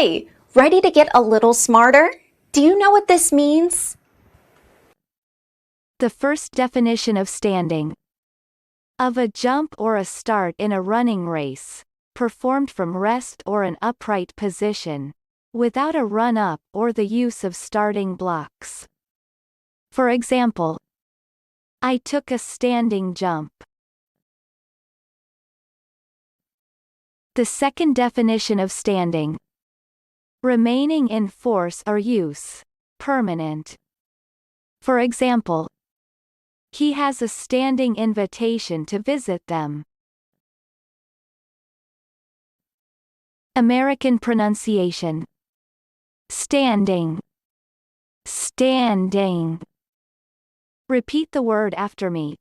Hi, ready to get a little smarter? Do you know what this means? The first definition of standing. Of a jump or a start in a running race, performed from rest or an upright position, without a run-up or the use of starting blocks. For example, I took a standing jump. The second definition of standing. Remaining in force or use, permanent. For example, he has a standing invitation to visit them. American pronunciation. Standing. Standing. Repeat the word after me.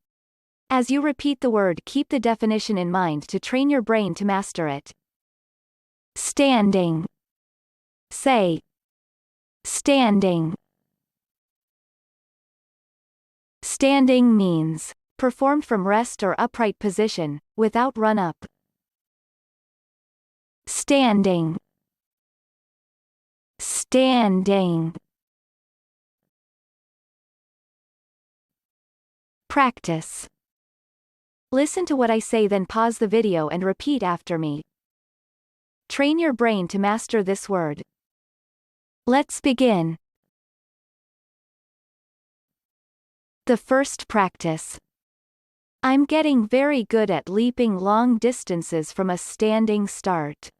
As you repeat the word, keep the definition in mind to train your brain to master it. Standing. Say. Standing. Standing means, performed from rest or upright position, without run-up. Standing. Standing. Practice. Listen to what I say, then pause the video and repeat after me. Train your brain to master this word. Let's begin. The first practice. I'm getting very good at leaping long distances from a standing start.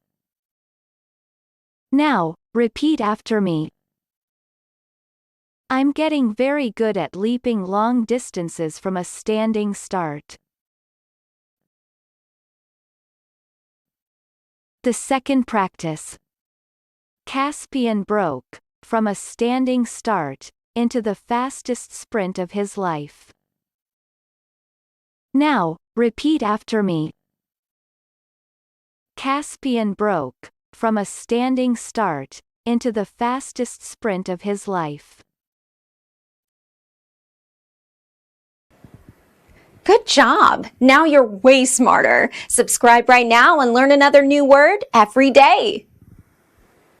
Now, repeat after me. I'm getting very good at leaping long distances from a standing start. The second practice. Caspian broke, from a standing start, into the fastest sprint of his life. Now, repeat after me. Caspian broke, from a standing start, into the fastest sprint of his life. Good job! Now you're way smarter. Subscribe right now and learn another new word every day.